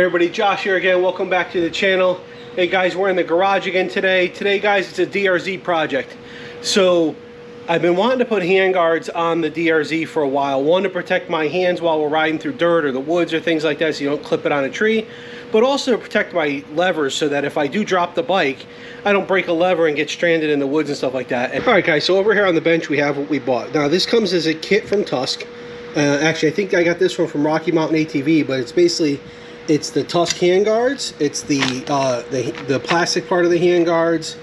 everybody, Josh here again. Welcome back to the channel. Hey guys, we're in the garage again today. Today guys, it's a DRZ project. So I've been wanting to put handguards on the DRZ for a while. One, to protect my hands while we're riding through dirt or the woods or things like that so you don't clip it on a tree. But also to protect my levers so that if I do drop the bike, I don't break a lever and get stranded in the woods and stuff like that. Alright guys, so over here on the bench we have what we bought. Now this comes as a kit from Tusk. Actually, I think I got this one from Rocky Mountain ATV, but it's basically, it's the Tusk handguards, it's the plastic part of the handguards,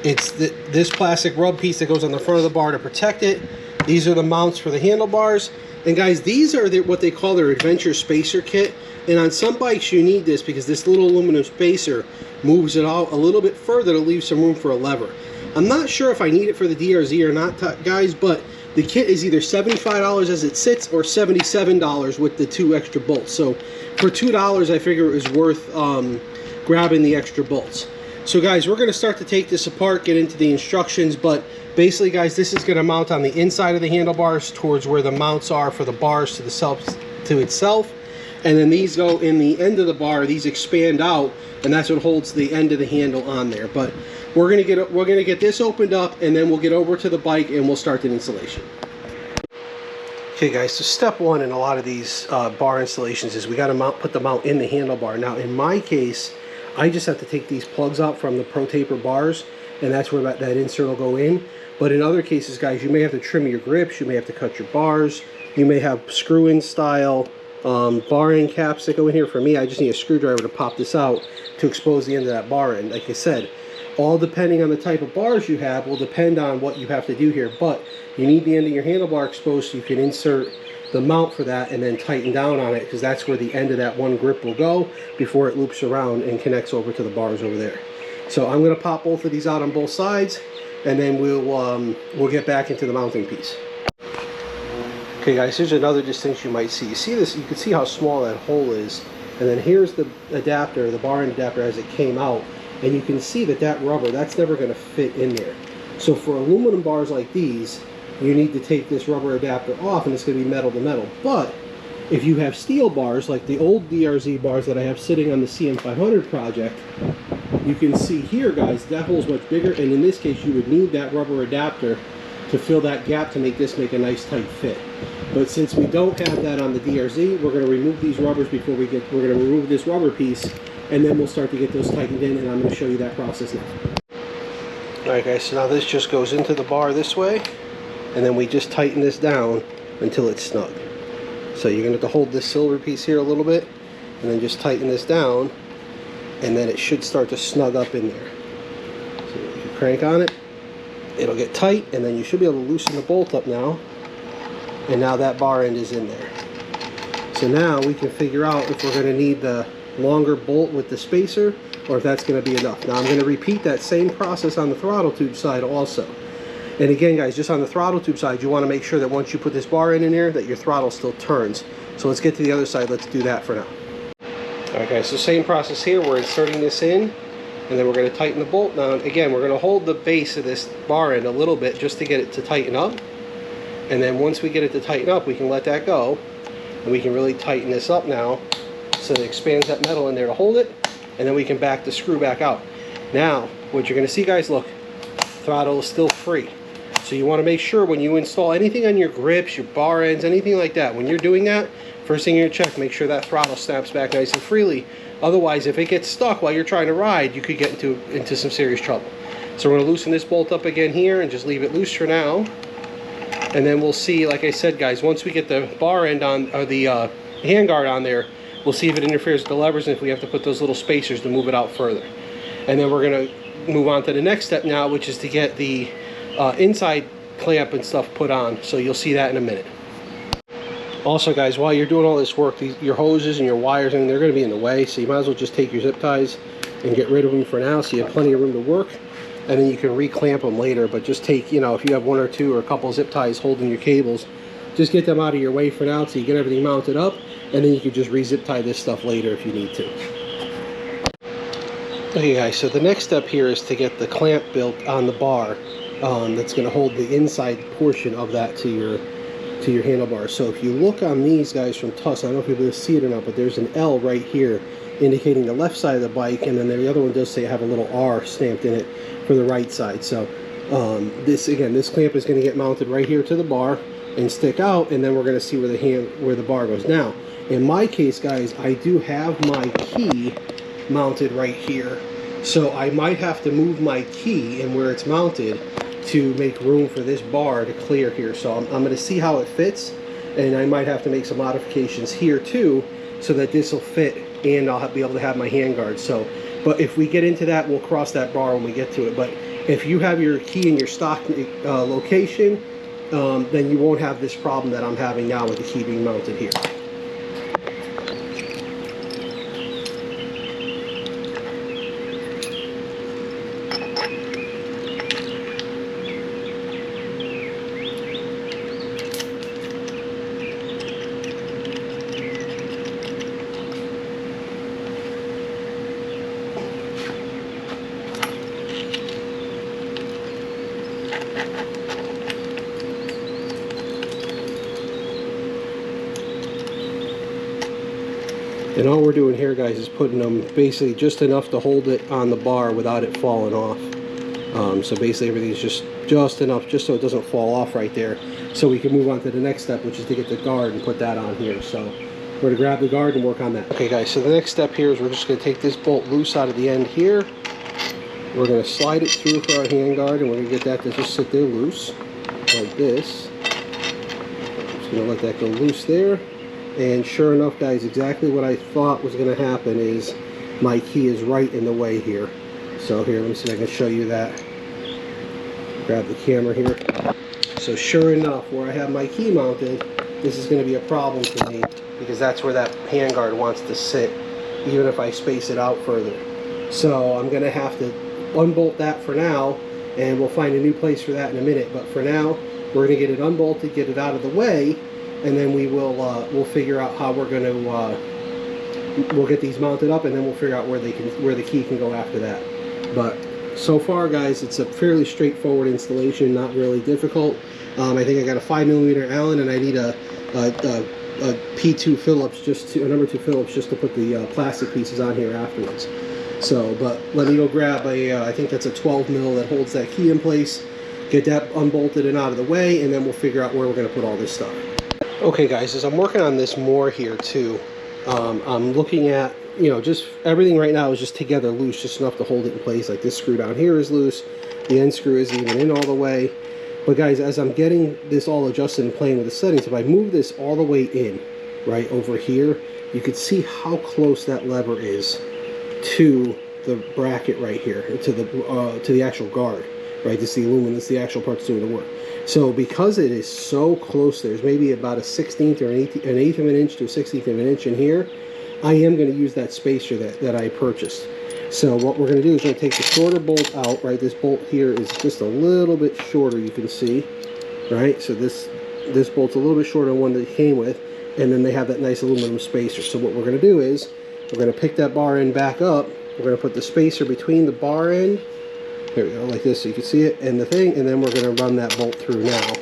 it's this plastic rub piece that goes on the front of the bar to protect it. These are the mounts for the handlebars. And guys, these are what they call their adventure spacer kit. And on some bikes you need this because this little aluminum spacer moves it out a little bit further to leave some room for a lever. I'm not sure if I need it for the DRZ or not, guys, but the kit is either $75 as it sits or $77 with the 2 extra bolts. So for $2, I figure it was worth grabbing the extra bolts. So guys, we're going to start to take this apart, get into the instructions, but basically guys, this is going to mount on the inside of the handlebars towards where the mounts are for the bars to itself. And then these go in the end of the bar, these expand out, and that's what holds the end of the handle on there. But we're gonna get this opened up, and then we'll get over to the bike and we'll start the installation. Okay guys, so step one in a lot of these bar installations is we got to put the mount in the handlebar. Now in my case, I just have to take these plugs out from the Pro Taper bars, and that's where that insert will go in. But in other cases guys, you may have to trim your grips, you may have to cut your bars, you may have screw-in style bar end caps that go in here. For me, I just need a screwdriver to pop this out to expose the end of that bar end. Like I said, all depending on the type of bars you have will depend on what you have to do here, but you need the end of your handlebar exposed so you can insert the mount for that and then tighten down on it, because that's where the end of that one grip will go before it loops around and connects over to the bars over there. So I'm going to pop both of these out on both sides, and then we'll get back into the mounting piece. Okay guys, here's another distinction you might see. You see this, you can see how small that hole is, and then here's the adapter, the bar end adapter as it came out, and you can see that rubber, that's never going to fit in there. So for aluminum bars like these, you need to take this rubber adapter off, and it's going to be metal to metal. But if you have steel bars, like the old DRZ bars that I have sitting on the CM500 project, you can see here guys, that hole's much bigger, and in this case you would need that rubber adapter to fill that gap to make this make a nice tight fit. But since we don't have that on the DRZ, we're going to remove these rubbers we're going to remove this rubber piece, and then we'll start to get those tightened in, and I'm going to show you that process now. Alright guys, so now this just goes into the bar this way, and then we just tighten this down until it's snug. So you're going to have to hold this silver piece here a little bit, and then just tighten this down, and then it should start to snug up in there. So if you crank on it, it'll get tight, and then you should be able to loosen the bolt up now, and now that bar end is in there. So now we can figure out if we're going to need the longer bolt with the spacer, or if that's going to be enough. Now I'm going to repeat that same process on the throttle tube side also. And again guys, just on the throttle tube side, you want to make sure that once you put this bar end in there, that your throttle still turns. So let's get to the other side. Let's do that for now. Alright guys, so same process here. We're inserting this in, and then we're going to tighten the bolt down. Again, we're going to hold the base of this bar end a little bit just to get it to tighten up. And then once we get it to tighten up, we can let that go, and we can really tighten this up now so it expands that metal in there to hold it, and then we can back the screw back out. Now, what you're going to see guys, look, throttle is still free. So you want to make sure when you install anything on your grips, your bar ends, anything like that, when you're doing that, first thing you're going to check, make sure that throttle snaps back nice and freely. Otherwise, if it gets stuck while you're trying to ride, you could get into some serious trouble. So we're going to loosen this bolt up again here and just leave it loose for now. And then we'll see, like I said guys, once we get the bar end on, or the handguard on there, we'll see if it interferes with the levers and if we have to put those little spacers to move it out further. And then we're going to move on to the next step now, which is to get the inside clamp and stuff put on. So you'll see that in a minute. Also guys, while you're doing all this work, your hoses and your wires, and they're going to be in the way, so you might as well just take your zip ties and get rid of them for now so you have plenty of room to work, and then you can reclamp them later. But just take, you know, if you have one or two or a couple zip ties holding your cables, just get them out of your way for now so you get everything mounted up, and then you can just re-zip tie this stuff later if you need to. Okay guys, so the next step here is to get the clamp built on the bar that's going to hold the inside portion of that to your handlebar. So if you look on these guys from Tusk, I don't know if you'll be able to see it or not, but there's an L right here indicating the left side of the bike, and then the other one does say have a little R stamped in it for the right side. So this clamp is going to get mounted right here to the bar and stick out, and then we're going to see where the bar goes. Now, in my case, guys, I do have my key mounted right here, so I might have to move my key and where it's mounted to make room for this bar to clear here. So I'm going to see how it fits, and I might have to make some modifications here too, so that this will fit and I'll be able to have my handguards. So, but if we get into that, we'll cross that bar when we get to it. But if you have your key in your stock location, then you won't have this problem that I'm having now with the key being mounted here. And all we're doing here, guys, is putting them basically just enough to hold it on the bar without it falling off. So basically everything's just enough, just so it doesn't fall off right there. So we can move on to the next step, which is to get the guard and put that on here. So we're going to grab the guard and work on that. Okay, guys, so the next step here is we're just going to take this bolt loose out of the end here. We're going to slide it through for our handguard, and we're going to get that to just sit there loose, like this. I'm just going to let that go loose there. And sure enough, guys, exactly what I thought was going to happen is my key is right in the way here. So here, let me see if I can show you that. Grab the camera here. So sure enough, where I have my key mounted, this is going to be a problem for me, because that's where that handguard wants to sit, even if I space it out further. So I'm going to have to unbolt that for now, and we'll find a new place for that in a minute. But for now, we're going to get it unbolted, get it out of the way, and then we'll figure out how we're going to we'll get these mounted up, and then we'll figure out where the key can go after that. But so far, guys, it's a fairly straightforward installation, not really difficult. I think I got a 5mm Allen, and I need a P2 Phillips, a number 2 Phillips, just to put the plastic pieces on here afterwards. So, but let me go grab I think that's a 12mm that holds that key in place, get that unbolted and out of the way, and then we'll figure out where we're going to put all this stuff. Okay, guys, as I'm working on this more here too, I'm looking at, just everything right now is just together loose, just enough to hold it in place. Like this screw down here is loose, the end screw isn't even in all the way. But guys, as I'm getting this all adjusted and playing with the settings, if I move this all the way in, right over here, you can see how close that lever is to the bracket right here, to the actual guard, right? This is the aluminum, this is the actual parts doing the work. So because it is so close, there's maybe about a 1/16 or an eighth of an inch to a 1/16 of an inch in here, I am going to use that spacer that I purchased. So what we're going to do is we're going to take the shorter bolt out, right? This bolt here is just a little bit shorter, you can see, right? So this bolt's a little bit shorter than one that it came with, and then they have that nice aluminum spacer. So what we're going to do is we're going to pick that bar end back up, we're going to put the spacer between the bar end, there we go, like this, so you can see it, and the thing, and then we're going to run that bolt through now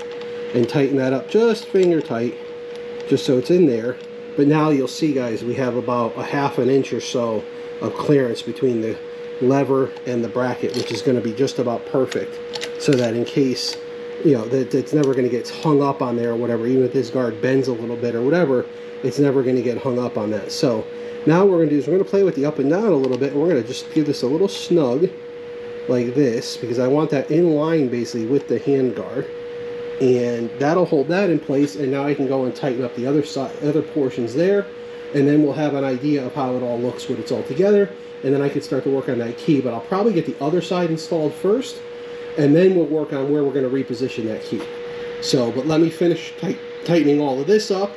and tighten that up just finger tight, just so it's in there. But now you'll see, guys, we have about a ½ an inch or so of clearance between the lever and the bracket, which is going to be just about perfect, so that in case, that it's never going to get hung up on there or whatever, even if this guard bends a little bit or whatever, it's never going to get hung up on that. So now what we're going to do is we're going to play with the up and down a little bit, and we're going to just give this a little snug like this, because I want that in line basically with the handguard, and that'll hold that in place. And now I can go and tighten up the other side, other portions there, and then we'll have an idea of how it all looks when it's all together, and then I can start to work on that key. But I'll probably get the other side installed first, and then we'll work on where we're going to reposition that key. So, but let me finish tightening all of this up,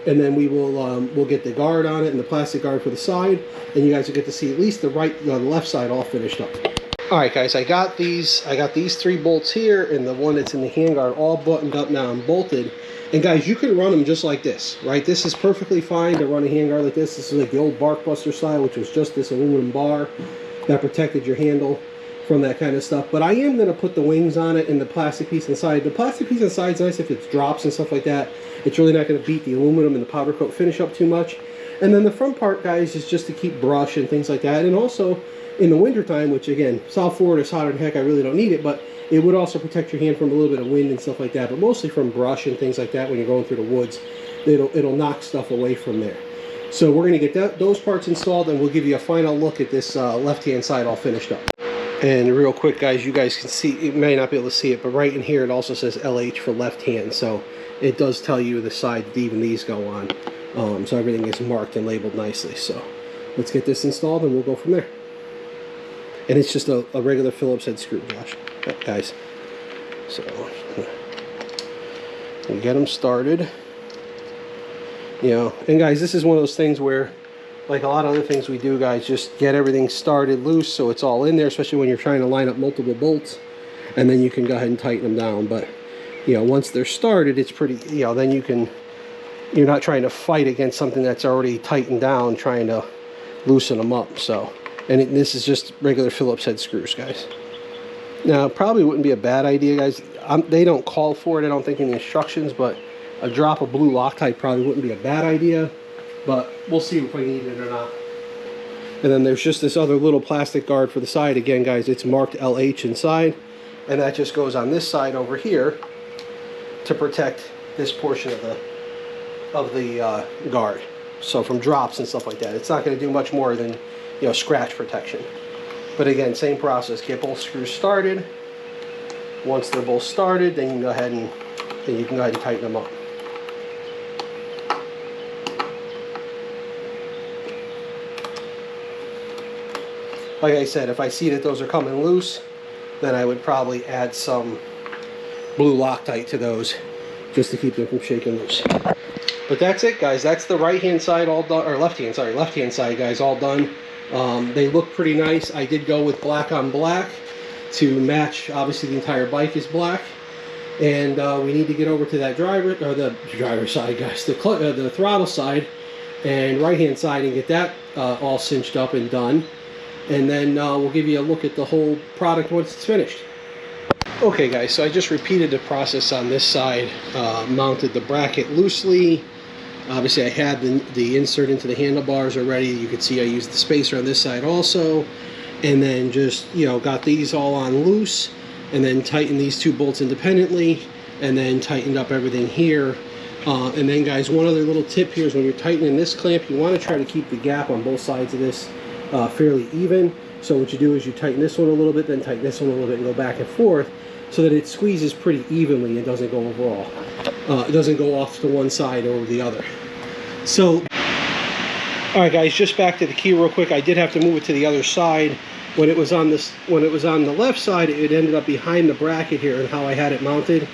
and then we will we'll get the guard on it and the plastic guard for the side, and you guys will get to see at least the left side all finished up. Alright, guys, I got these 3 bolts here, and the one that's in the handguard all buttoned up now and bolted. And guys, you can run them just like this, right? This is perfectly fine to run a handguard like this. This is like the old Barkbuster style, which was just this aluminum bar that protected your handle from that kind of stuff. But I am going to put the wings on it and the plastic piece inside. The plastic piece inside is nice if it drops and stuff like that. It's really not going to beat the aluminum and the powder coat finish up too much. And then the front part, guys, is just to keep brush and things like that. And also in the wintertime, which again, South Florida is hotter than heck, I really don't need it, but it would also protect your hand from a little bit of wind and stuff like that, but mostly from brush and things like that when you're going through the woods. It'll knock stuff away from there. So we're going to get those parts installed, and we'll give you a final look at this left-hand side all finished up. And real quick, guys, you guys can see, you may not be able to see it, but right in here it also says LH for left hand, so it does tell you the side that even these go on. So everything is marked and labeled nicely. So let's get this installed and we'll go from there. And it's just a regular Phillips head screw, Josh, guys. So we'll get them started. You know, and guys, this is one of those things where, like a lot of other things we do, guys, just get everything started loose so it's all in there, especially when you're trying to line up multiple bolts, and then you can go ahead and tighten them down. But you know, once they're started, it's pretty, you know, then you're not trying to fight against something that's already tightened down, trying to loosen them up. So, and this is just regular Phillips head screws, guys. Now, probably wouldn't be a bad idea, guys. They don't call for it, I don't think, in the instructions, but a drop of blue Loctite probably wouldn't be a bad idea, but we'll see if we need it or not. And then there's just this other little plastic guard for the side. Again, guys, it's marked LH inside, and that just goes on this side over here to protect this portion of the guard. So from drops and stuff like that, it's not going to do much more than, you know, scratch protection. But again, same process. Get both screws started. Once they're both started, then you can go ahead and tighten them up. Like I said, if I see that those are coming loose, then I would probably add some blue Loctite to those just to keep them from shaking loose. But that's it, guys. That's the right-hand side all done, or left-hand side, guys, all done. They look pretty nice. I did go with black on black to match. Obviously, the entire bike is black. And we need to get over to that driver side, guys, the throttle side and right-hand side, and get that all cinched up and done. And then we'll give you a look at the whole product once it's finished. Okay, guys, so I just repeated the process on this side. Mounted the bracket loosely. Obviously, I had the insert into the handlebars already. You can see I used the spacer on this side also. And then just, you know, got these all on loose, and then tightened these two bolts independently, and then tightened up everything here. And then, guys, one other little tip here is when you're tightening this clamp, you want to try to keep the gap on both sides of this fairly even. So what you do is you tighten this one a little bit, then tighten this one a little bit, and go back and forth so that it squeezes pretty evenly and doesn't go overall. It doesn't go off to one side or the other. So, all right, guys, just back to the key real quick. I did have to move it to the other side. When it was on the left side, it ended up behind the bracket here and how I had it mounted.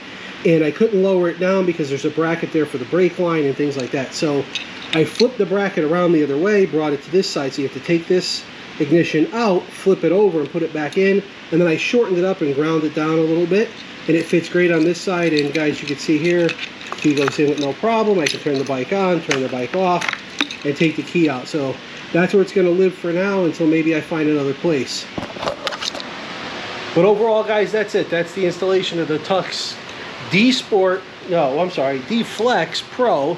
And I couldn't lower it down because there's a bracket there for the brake line and things like that. So I flipped the bracket around the other way, brought it to this side. So you have to take this ignition out, flip it over, and put it back in. And then I shortened it up and ground it down a little bit. And it fits great on this side. And guys, you can see here, key goes in with no problem. I can turn the bike on, turn the bike off, and take the key out. So that's where it's going to live for now until maybe I find another place. But overall, guys, that's it. That's the installation of the Tusk D-Flex Pro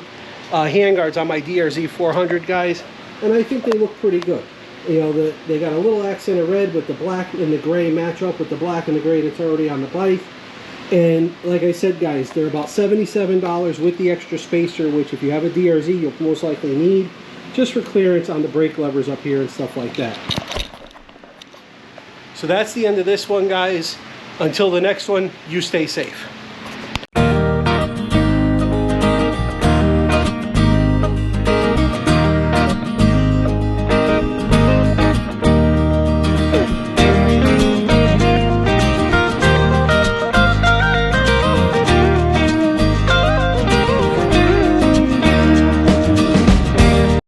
handguards on my DRZ400, guys. And I think they look pretty good. You know, they got a little accent of red, but the black and the gray match up with the black and the gray that's already on the bike. And like I said, guys, they're about $77 with the extra spacer, which if you have a DRZ, you'll most likely need, just for clearance on the brake levers up here and stuff like that. So that's the end of this one, guys. Until the next one, you stay safe.